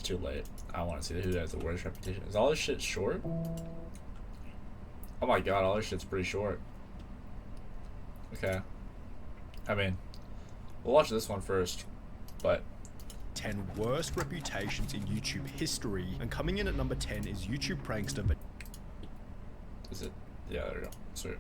too late. I want to see who has the worst reputation. Is all this shit short? Oh my god, all this shit's pretty short. Okay. I mean, we'll watch this one first, but 10 worst reputations in YouTube history, and coming in at number 10 is YouTube prankster is it? Yeah, there we go. Sweet.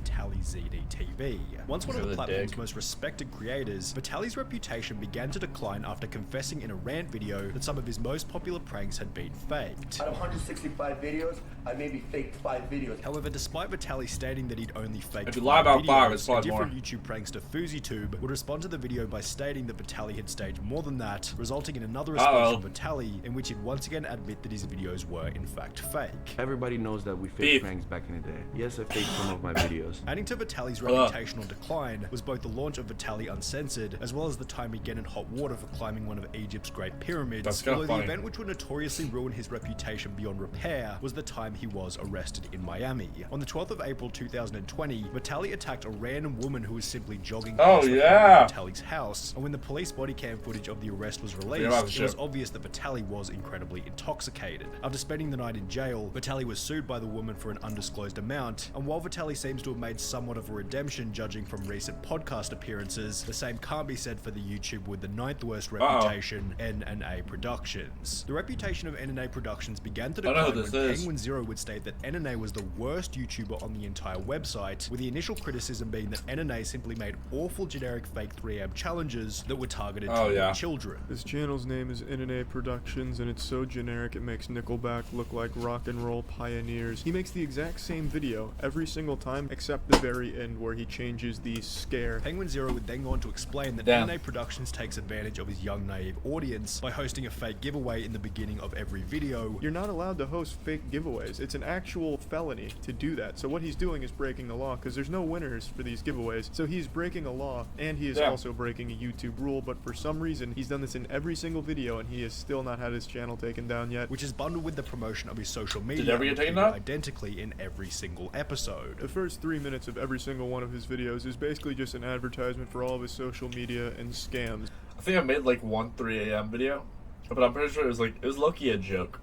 Vatitali ZDTV. Once one of the platform's dick. most respected creators, Vatitali's reputation began to decline after confessing in a rant video that some of his most popular pranks had been faked. Out of 165 videos, I maybe faked 5 videos. However, despite Vatitali stating that he'd only faked If you lie about videos, 5, it's a probably different more. YouTube prankster FouseyTube would respond to the video by stating that Vatitali had staged more than that, resulting in another response from Vatitali in which he'd once again admit that his videos were in fact fake. Everybody knows that we faked pranks back in the day. Yes, I faked some of my videos. Adding to Vatitali's reputational decline was both the launch of Vatitali Uncensored, as well as the time he get in hot water for climbing one of Egypt's Great Pyramids, although the event which would notoriously ruin his reputation beyond repair was the time he was arrested in Miami. On the 12th of April 2020, Vatitali attacked a random woman who was simply jogging past Vatitali's house, and when the police body cam footage of the arrest was released, it was obvious that Vatitali was incredibly intoxicated. After spending the night in jail, Vatitali was sued by the woman for an undisclosed amount, and while Vatitali seems to have made somewhat of a redemption judging from recent podcast appearances, the same can't be said for the YouTube with the 9th worst reputation, N&A Productions. The reputation of N&A Productions began to decline when Penguin Zero would state that N&A was the worst YouTuber on the entire website, with the initial criticism being that N&A simply made awful generic fake 3am challenges that were targeted to children. This channel's name is N&A Productions, and it's so generic it makes Nickelback look like rock and roll pioneers. He makes the exact same video every single time except the very end where he changes the scare. Penguin Zero would then go on to explain that N&A Productions takes advantage of his young naive audience by hosting a fake giveaway in the beginning of every video. You're not allowed to host fake giveaways. It's an actual felony to do that. So what he's doing is breaking the law because there's no winners for these giveaways. So he's breaking a law and he is also breaking a YouTube rule, but for some reason he's done this in every single video and he has still not had his channel taken down yet. Which is bundled with the promotion of his social media. Did it ever get taken down? Identically in every single episode. The first 3 minutes of every single one of his videos is basically just an advertisement for all of his social media and scams. I think I made like one 3 a.m. video, but I'm pretty sure it was low-key a joke.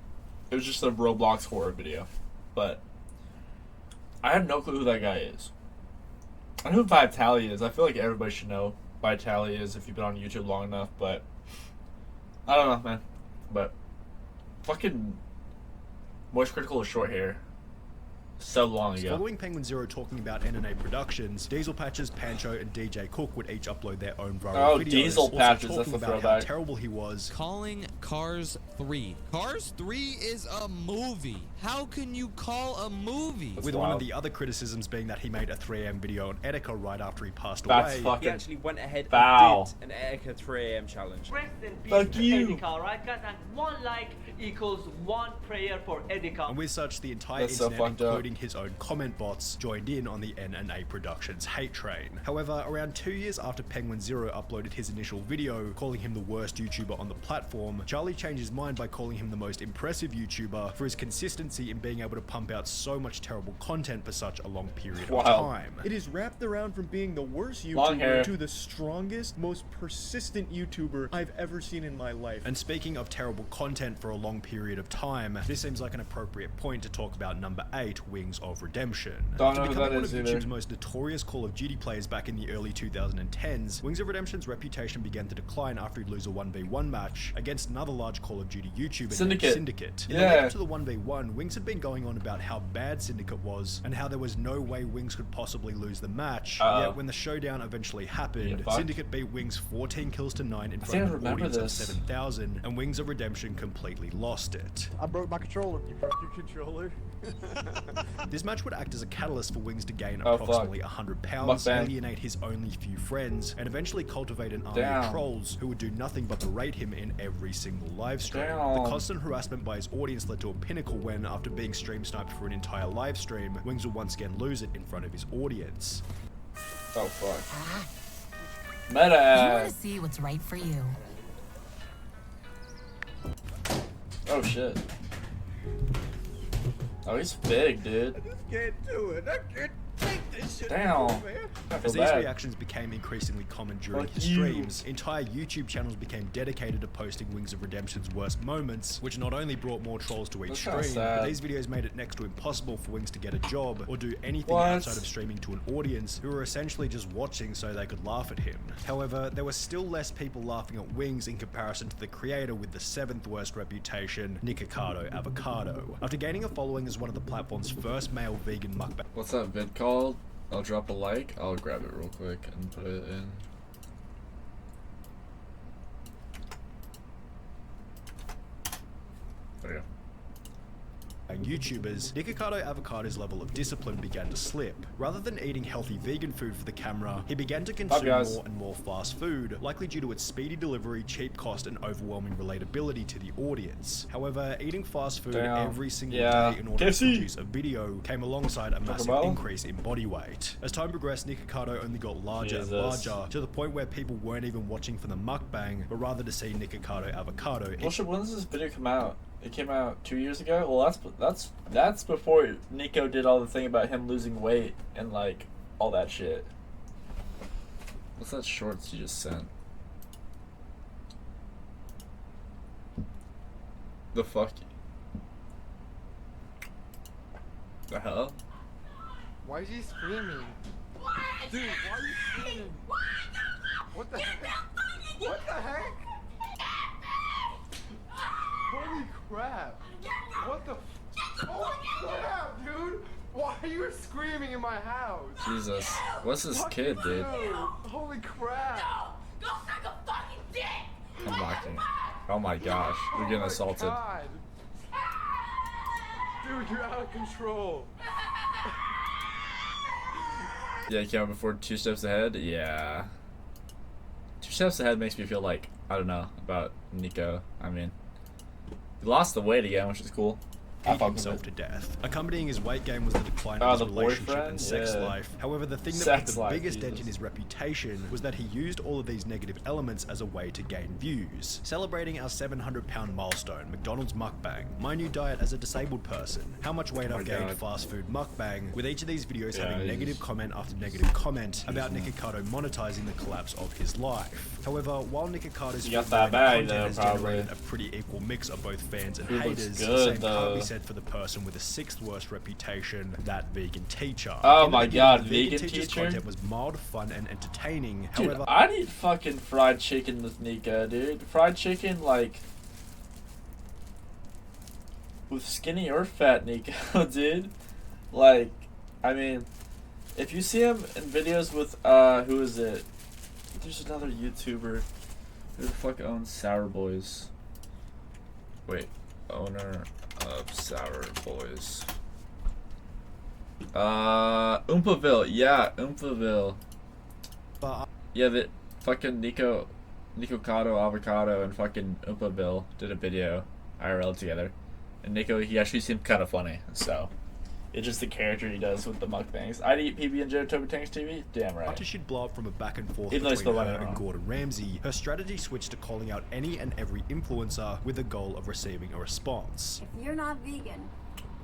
It was just a Roblox horror video, but I have no clue who that guy is. I know who Vatitali is. I feel like everybody should know who Vatitali is if you've been on YouTube long enough, but I don't know, man. But fucking Moist Critical is short hair. So long ago. Following Penguin Zero talking about N&A Productions, Diesel Patches, Pancho, and DJ Cook would each upload their own viral videos. Diesel Patches, talking that's about how terrible he was. Calling Cars 3. Cars 3 is a movie. How can you call a movie? With one of the other criticisms being that he made a 3am video on Etika right after he passed away. He actually went ahead and did an Etika 3am challenge. Rest in peace to Etika, alright guys? And 1 like equals 1 prayer for Etika. And with such, the entire internet, including his own comment bots, joined in on the N&A Productions hate train. However, around 2 years after Penguin Zero uploaded his initial video, calling him the worst YouTuber on the platform, Charlie changed his mind by calling him the most impressive YouTuber for his consistency in being able to pump out so much terrible content for such a long period of time. It is wrapped around from being the worst YouTuber to the strongest, most persistent YouTuber I've ever seen in my life. And speaking of terrible content for a long period of time, this seems like an appropriate point to talk about number 8, Wings of Redemption. Don't know After who that becoming one is of either. YouTube's most notorious Call of Duty players back in the early 2010s, Wings of Redemption's reputation began to decline after he'd lose a 1v1 match against another large Call of Duty YouTuber named Syndicate. In the lead up to the 1v1, Wings had been going on about how bad Syndicate was and how there was no way Wings could possibly lose the match. Yet when the showdown eventually happened, Syndicate beat Wings 14 kills to 9 in front of an audience of 7,000, and Wings of Redemption completely lost it. I broke my controller. You broke your controller? This match would act as a catalyst for Wings to gain approximately 100 pounds, alienate his only few friends, and eventually cultivate an army of trolls who would do nothing but berate him in every single live stream. The constant harassment by his audience led to a pinnacle when, after being stream sniped for an entire live stream, Wings would once again lose it in front of his audience. Oh fuck. Meta. You want to see what's right for you. Oh shit. Oh, he's big, dude. I just can't do it. I can't take Damn. As these reactions became increasingly common during his streams, entire YouTube channels became dedicated to posting Wings of Redemption's worst moments, which not only brought more trolls to each stream, but these videos made it next to impossible for Wings to get a job or do anything outside of streaming to an audience who were essentially just watching so they could laugh at him. However, there were still less people laughing at Wings in comparison to the creator with the 7th worst reputation, Nikocado Avocado. After gaining a following as one of the platform's first male vegan mukbang. What's that vid called? I'll drop a like. I'll grab it real quick and put it in. There you go. YouTubers, Nikocado Avocado's level of discipline began to slip. Rather than eating healthy vegan food for the camera, he began to consume more and more fast food, likely due to its speedy delivery, cheap cost, and overwhelming relatability to the audience. However, eating fast food every single day in order to produce a video came alongside a massive increase in body weight. As time progressed, Nikocado only got larger and larger, to the point where people weren't even watching for the mukbang, but rather to see Nikocado Avocado. When does this video come out? It came out 2 years ago. Well, that's before Nico did all the thing about him losing weight and like all that shit. What's that shorts you just sent? The fuck? The hell? Why is he screaming? Dude, why are you screaming? What the heck? What the heck? Holy crap! What the? Holy crap, dude! Why are you screaming in my house? Jesus, what's this kid, dude? Holy crap! Go suck a fucking dick! I'm mocking. Oh my gosh, we're getting assaulted. God. Dude, you're out of control. Yeah, you came out before 2 steps ahead? Yeah. 2 steps ahead makes me feel like, I don't know, about Nico. I mean, he lost the weight again, which is cool. Eat himself to death. Accompanying his weight gain was the decline of his relationship and sex life. However, the thing that put the biggest dent in his reputation was that he used all of these negative elements as a way to gain views. Celebrating our 700-pound milestone, McDonald's mukbang, my new diet as a disabled person, how much weight I've gained fast food mukbang, with each of these videos having negative comment after negative comment about Nikocado monetizing the collapse of his life. However, while Nikocado's content has generated a pretty equal mix of both fans and haters, the same can't be said for the person with the 6th worst reputation, that vegan teacher. Oh my god, vegan teacher's teacher? Content was mild, fun, and entertaining. Dude, however, I'd eat fucking fried chicken with Nico, dude. Fried chicken, like, with skinny or fat Nico, dude. Like, I mean, if you see him in videos with, who is it? There's another YouTuber who the fuck owns Sour Boys. Wait, owner of Sour Boys. Oompaville, yeah, Oompaville. Yeah, the fucking Nikocado Avocado and fucking Oompaville did a video IRL together. And Nico, he actually seemed kind of funny, so. It's just the character he does with the mukbangs. I'd eat PB and J Toby Tanks TV? Damn right. After she'd blow up from a back and forth Even between her and Gordon Ramsay, her strategy switched to calling out any and every influencer with the goal of receiving a response. If you're not vegan,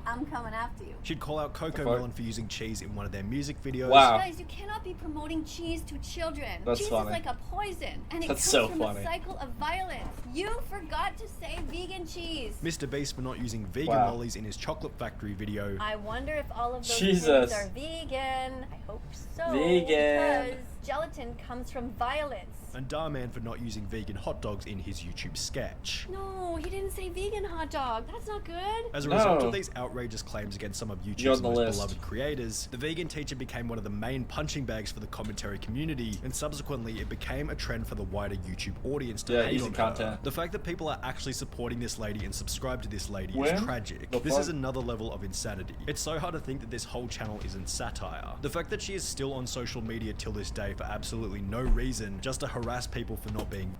I'm coming after you. She'd call out Coco Melon for using cheese in one of their music videos. Wow. Guys, you cannot be promoting cheese to children. That's cheese funny. is like a poison, and it That's comes so from funny. a cycle of violence. You forgot to say vegan cheese. Mr. Beast for not using vegan lollies in his chocolate factory video. I wonder if all of those Jesus. things are vegan. I hope so. Vegan. Because gelatin comes from violence. And Darman for not using vegan hot dogs in his YouTube sketch. No, he didn't say vegan hot dog. That's not good. As a result of these outrageous claims against some of YouTube's most beloved creators, the vegan teacher became one of the main punching bags for the commentary community, and subsequently it became a trend for the wider YouTube audience to hate on her. The fact that people are actually supporting this lady and subscribe to this lady is tragic. This is another level of insanity. It's so hard to think that this whole channel isn't satire. The fact that she is still on social media till this day for absolutely no reason, just to harass people for not being.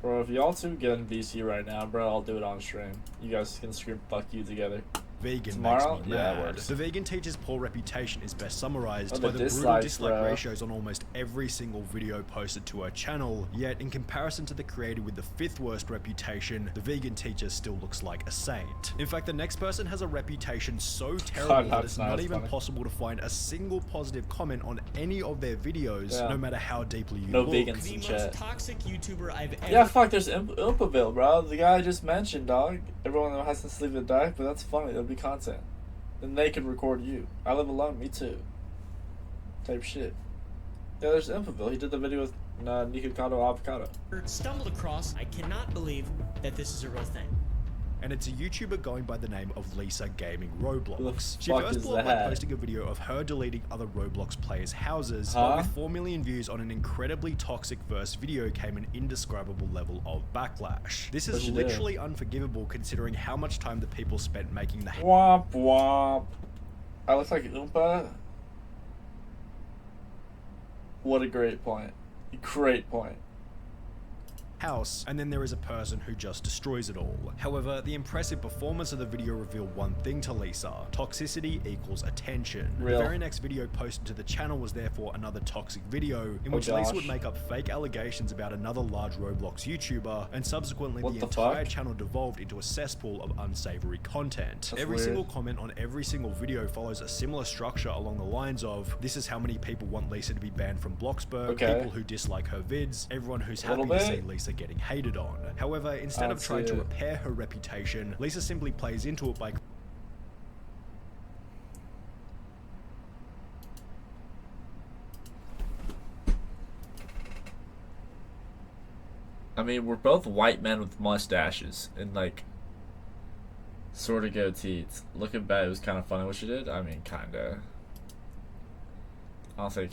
Bro, if y'all two get in VC right now, bro, I'll do it on stream. You guys can scream fuck you together. Vegan Tomorrow? makes me Yeah, it mad. works. The vegan teacher's poor reputation is best summarized Oh, by the the brutal dislikes, dislike bro. ratios on almost every single video posted to her channel, yet in comparison to the creator with the 5th worst reputation, the vegan teacher still looks like a saint. In fact, the next person has a reputation so terrible that it's not even possible to find a single positive comment on any of their videos, no matter how deeply you look. Vegans The in most chat. toxic YouTuber I've ever. Yeah, fuck, there's Impaville, bro. The guy I just mentioned, dog. Everyone has to sleep at dark, but that's funny. It'll be content. Then they can record you. I live alone, me too. Type shit. Yeah, there's Impaville. He did the video with Nikocado Avocado. Stumbled across. I cannot believe that this is a real thing. And it's a YouTuber going by the name of Lisa Gaming Roblox. Who the She fuck first is blew up by that? posting a video of her deleting other Roblox players' houses, but with 4 million views on an incredibly toxic verse video came an indescribable level of backlash. This is What'd she do? literally unforgivable considering how much time the people spent making the Womp womp. I look like Oompa. What a great point. Great point. house, and then there is a person who just destroys it all. However, the impressive performance of the video revealed one thing to Lisa: toxicity equals attention. Real. The very next video posted to the channel was therefore another toxic video in which Lisa would make up fake allegations about another large Roblox YouTuber, and subsequently the entire channel devolved into a cesspool of unsavory content. Every single comment on every single video follows a similar structure along the lines of: this is how many people want Lisa to be banned from Bloxburg, people who dislike her vids, everyone who's happy to see Lisa getting hated on. However, instead of trying to repair her reputation, Lisa simply plays into it by I mean, we're both white men with mustaches and like sort of goatees. Looking back, it was kind of funny what she did. I mean, kinda. I don't think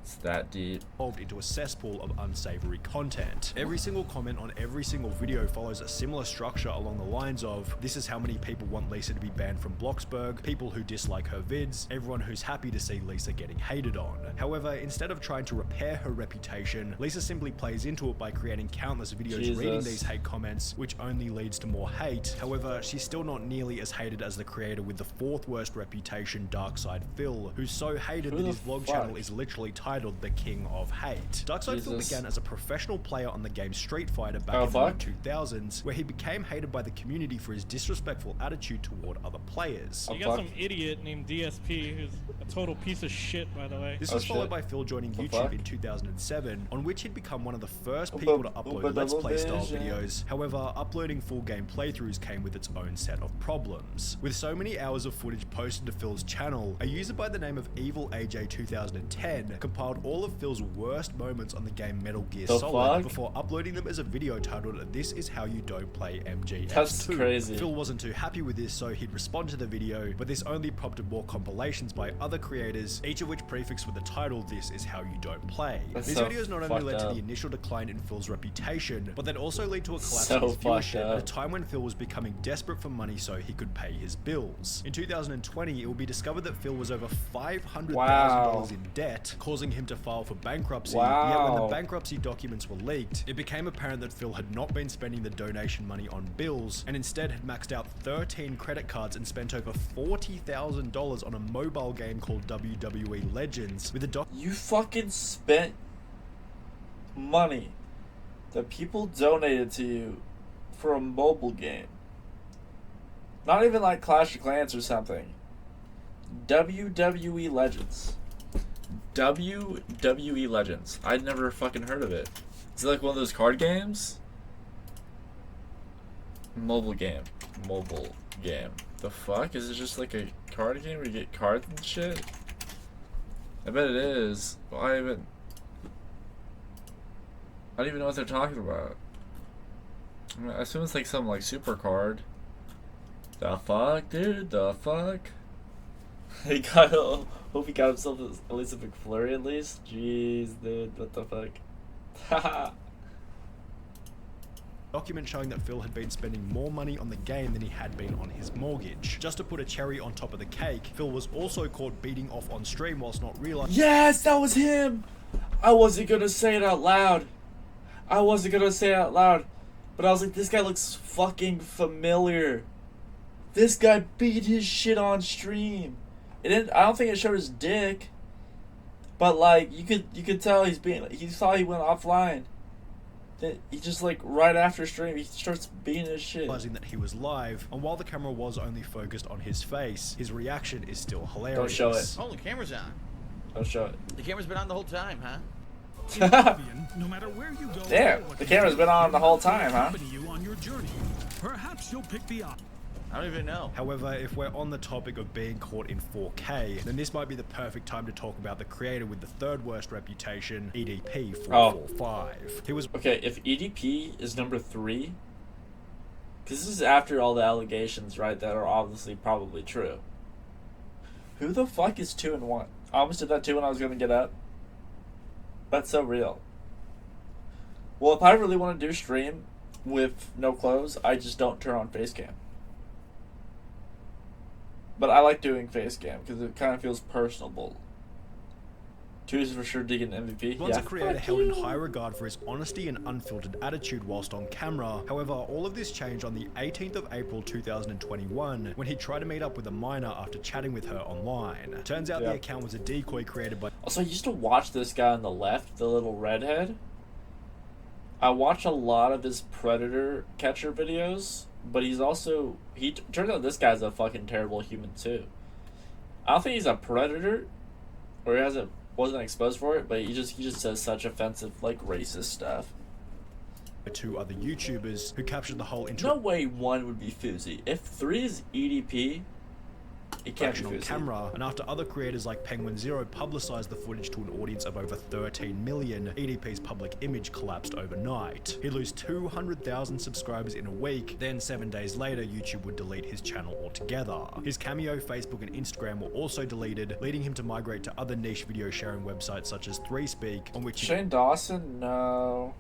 it's that deep. Evolved into a cesspool of unsavory content. Every single comment on every single video follows a similar structure along the lines of: this is how many people want Lisa to be banned from Bloxburg, people who dislike her vids, everyone who's happy to see Lisa getting hated on. However, instead of trying to repair her reputation, Lisa simply plays into it by creating countless videos reading these hate comments, which only leads to more hate. However, she's still not nearly as hated as the creator with the 4th worst reputation, Darkside Phil, who's so hated that his vlog channel is literally titled The King of Hate. Darkside Phil began as a professional player on the game Street Fighter back in the mid 2000s, where he became hated by the community for his disrespectful attitude toward other players. You got some idiot named DSP who's a total piece of shit, by the way. This was followed by Phil joining YouTube in 2007, on which he'd become one of the first people to upload Let's Play style videos. However, uploading full game playthroughs came with its own set of problems. With so many hours of footage posted to Phil's channel, a user by the name of Evil AJ 2010 compiled all of Phil's worst moments on the game Metal Gear Solid before uploading them as a video titled "This is how you don't play MGS2." That's crazy. Phil wasn't too happy with this, so he'd respond to the video, but this only prompted more compilations by other creators, each of which prefixed with the title "This is how you don't play." These videos not only led to the initial decline in Phil's reputation, but then also lead to a collapse in his viewership at a time when Phil was becoming desperate for money so he could pay his bills. In 2020, it will be discovered that Phil was over $500,000 in debt, causing him to file for bankruptcy. Yet when the bankruptcy documents were leaked, it became apparent that Phil had not been spending the donation money on bills, and instead had maxed out 13 credit cards and spent over $40,000 on a mobile game called WWE Legends, with a You fucking spent money that people donated to you for a mobile game. Not even like Clash of Clans or something. WWE Legends. WWE Legends. I'd never fucking heard of it. Is it like one of those card games? Mobile game. Mobile game. The fuck? Is it just like a card game where you get cards and shit? I bet it is. Well, I don't even know what they're talking about. I mean, I assume it's like some like super card. The fuck, dude? The fuck? He got. Hope he got himself at least a McFlurry at least. Jeez, dude, what the fuck? document showing that Phil had been spending more money on the game than he had been on his mortgage. Just to put a cherry on top of the cake, Phil was also caught beating off on stream whilst not realizing— Yes, that was him! I wasn't gonna say it out loud. But I was like, this guy looks fucking familiar. This guy beat his shit on stream. It didn't. I don't think it showed his dick. But like you could tell he thought he went offline. Then he just like right after stream he starts beating his shit. Realizing that he was live, and while the camera was only focused on his face, his reaction is still hilarious. Don't show it. Oh, the camera's on. Don't show it. The camera's been on the whole time, huh? No matter where you go, damn, the camera's been on the whole time, huh? You on your journey. Perhaps you'll pick the op. I don't even know. However, if we're on the topic of being caught in 4K, then this might be the perfect time to talk about the creator with the third worst reputation, EDP445. He was okay. If EDP is number 3, because this is after all the allegations, right? That are obviously probably true. Who the fuck is 2 and 1? I almost did that too when I was gonna get up. That's so real. Well, if I really want to do stream with no clothes, I just don't turn on face cam. But I like doing face cam because it kind of feels personable. 2 is for sure digging MVP. Once a creator held in high regard for his honesty and unfiltered attitude whilst on camera. However, all of this changed on the 18th of April 2021 when he tried to meet up with a minor after chatting with her online. Turns out the account was a decoy created by... Also, I used to watch this guy on the left, the little redhead. I watch a lot of his predator catcher videos, but he's also... turns out this guy's a fucking terrible human too. I don't think he's a predator, or he wasn't exposed for it, but he just says such offensive, like, racist stuff. 2 other YouTubers who captured the whole No way 1 would be Fuzzy. If 3 is EDP, it can't be on Fuzzy. camera, and after other creators like Penguin Zero publicized the footage to an audience of over 13 million, EDP's public image collapsed overnight. He'd lose 200,000 subscribers in a week, then 7 days later YouTube would delete his channel altogether. His Cameo, Facebook and Instagram were also deleted, leading him to migrate to other niche video sharing websites such as 3Speak, on which Shane Dawson? No.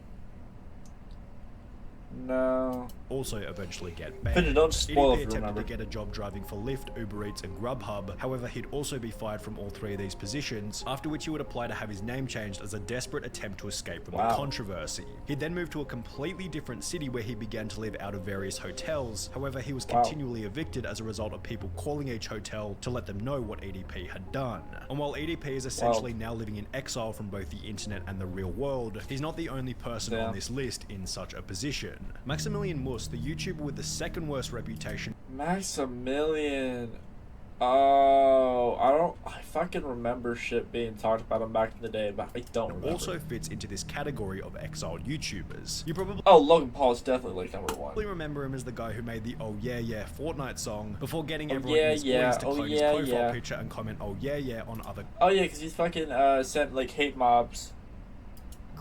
No. Also eventually get banned. Don't spoil EDP it, attempted remember. to get a job driving for Lyft, Uber Eats and Grubhub. However, he'd also be fired from all 3 of these positions, after which he would apply to have his name changed as a desperate attempt to escape from the controversy. He'd then moved to a completely different city where he began to live out of various hotels. However, he was continually evicted as a result of people calling each hotel to let them know what EDP had done. And while EDP is essentially now living in exile from both the internet and the real world, he's not the only person on this list in such a position. MaximilianMus, the YouTuber with the second worst reputation. Maximilian. Oh, I fucking remember shit being talked about him back in the day, but I don't remember. Also fits into this category of exiled YouTubers. You probably Logan Paul is definitely like number 1. remember him as the guy who made the "Oh Yeah Yeah" Fortnite song before getting everyone yeah, in his yeah, audience to oh, clone yeah, his profile yeah. picture and comment "Oh Yeah Yeah" on other Oh yeah, because he's fucking sent like hate mobs.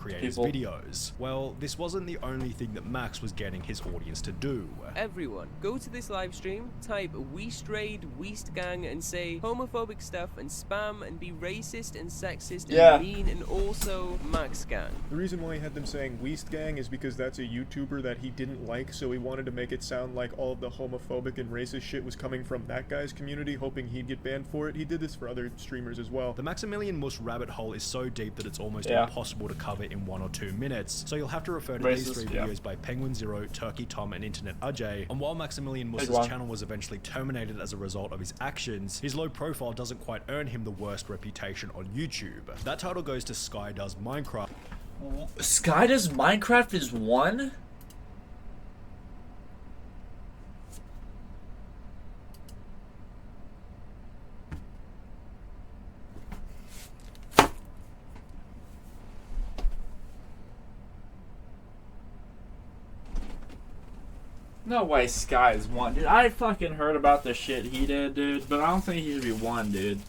creators' videos. Well, this wasn't the only thing that Max was getting his audience to do. Everyone, go to this live stream, type Weast Raid, Weast Gang, and say homophobic stuff and spam and be racist and sexist and mean and also Max Gang. The reason why he had them saying Weast Gang is because that's a YouTuber that he didn't like, so he wanted to make it sound like all of the homophobic and racist shit was coming from that guy's community, hoping he'd get banned for it. He did this for other streamers as well. The MaximilianMus rabbit hole is so deep that it's almost impossible to cover in 1 or 2 minutes, so you'll have to refer to these 3 videos by Penguin Zero, Turkey Tom, and Internet Ajay. And while MaximilianMus's channel was eventually terminated as a result of his actions, his low profile doesn't quite earn him the worst reputation on YouTube. That title goes to Sky Does Minecraft. Sky Does Minecraft is 1? No way Sky is 1, dude. I fucking heard about the shit he did, dude, but I don't think he should be 1, dude.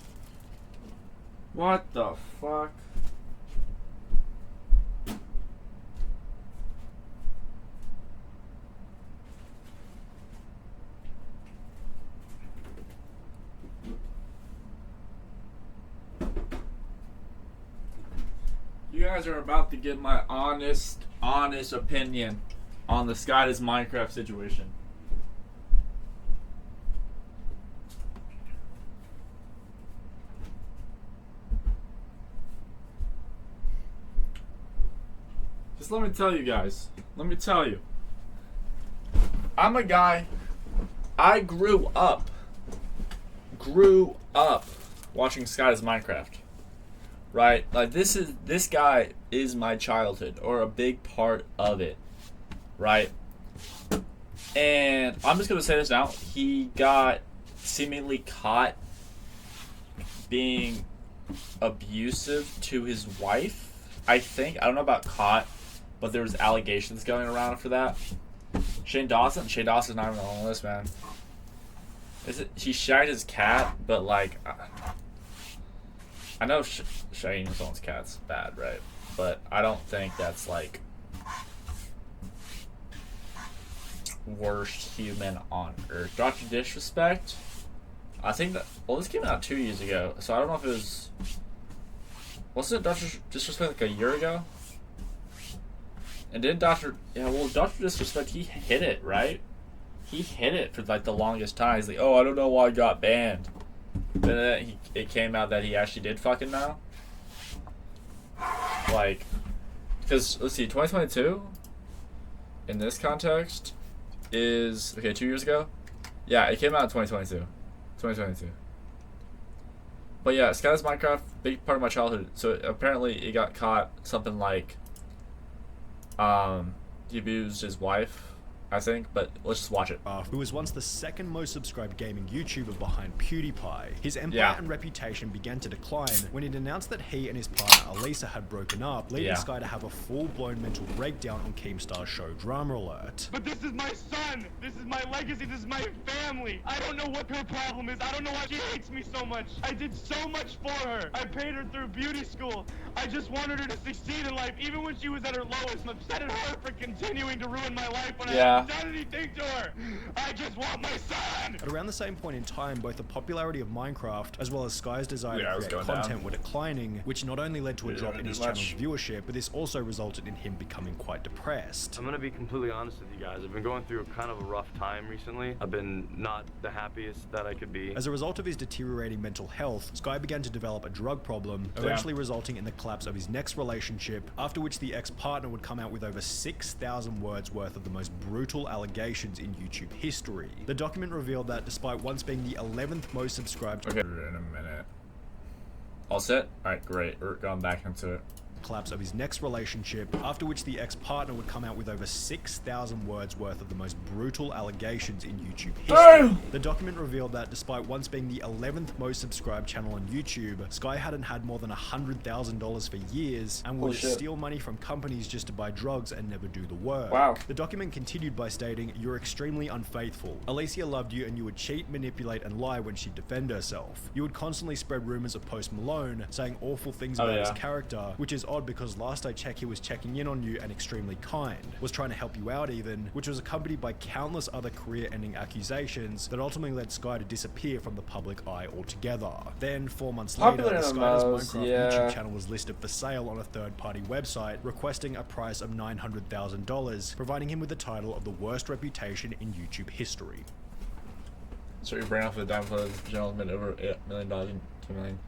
What the fuck? You guys are about to get my honest opinion on the Sky Does Minecraft situation. Just let me tell you guys. Let me tell you. I'm a guy I grew up watching Sky's Minecraft, right? Like this guy is my childhood, or a big part of it, right? And I'm just gonna say this now. He got seemingly caught being abusive to his wife. I don't know about caught, but there was allegations going around for that. Shane Dawson's not even on the list, man. He shagged his cat, but like, I know shagging someone's cat's bad, right? But I don't think that's like worst human on earth. Dr. Disrespect, I think that, well, this came out 2 years ago, so I don't know if it was, wasn't it Dr. Disrespect like a year ago? And didn't Dr. Disrespect, he hid it, right? He hid it for like the longest time. He's like, oh, I don't know why I got banned. Then it came out that he actually did fucking know. Like, because, let's see, 2022, in this context, is, okay, 2 years ago? Yeah, it came out in 2022. But yeah, Sky's Minecraft, big part of my childhood. So apparently it got caught something like, he abused his wife, I think, but let's just watch it. Who was once the second most subscribed gaming YouTuber behind PewDiePie. His empire and reputation began to decline when it announced that he and his partner Elisa had broken up, leading Sky to have a full-blown mental breakdown on Keemstar's show Drama Alert. But this is my son! This is my legacy! This is my family! I don't know what her problem is! I don't know why she hates me so much! I did so much for her! I paid her through beauty school! I just wanted her to succeed in life, even when she was at her lowest. I'm upset at her for continuing to ruin my life when I haven't done anything to her. I just want my son. At around the same point in time, both the popularity of Minecraft as well as Sky's desire to create content were declining, which not only led to a drop in his channel's viewership, but this also resulted in him becoming quite depressed. I'm gonna be completely honest with you guys. I've been going through kind of a rough time recently. I've been not the happiest that I could be. As a result of his deteriorating mental health, Sky began to develop a drug problem, eventually resulting in the collapse of his next relationship, after which the ex-partner would come out with over 6,000 words worth of the most brutal allegations in YouTube history. The document revealed that despite once being the 11th most subscribed... Okay, in a minute. All set? Alright, great. We're going back into it. Collapse of his next relationship, after which the ex-partner would come out with over 6,000 words worth of the most brutal allegations in YouTube history. The document revealed that despite once being the 11th most subscribed channel on YouTube, Sky hadn't had more than $100,000 for years and would steal money from companies just to buy drugs and never do the work. Wow. The document continued by stating, "You're extremely unfaithful. Alicia loved you and you would cheat, manipulate, and lie when she'd defend herself. You would constantly spread rumors of Post Malone, saying awful things about his character, which is odd because last I checked he was checking in on you and extremely kind, was trying to help you out even, which was accompanied by countless other career-ending accusations that ultimately led Sky to disappear from the public eye altogether." Then, 4 months later, the Sky's Minecraft YouTube channel was listed for sale on a third-party website, requesting a price of $900,000, providing him with the title of the worst reputation in YouTube history. So you bring off the download gentleman over $8 million, $2 million.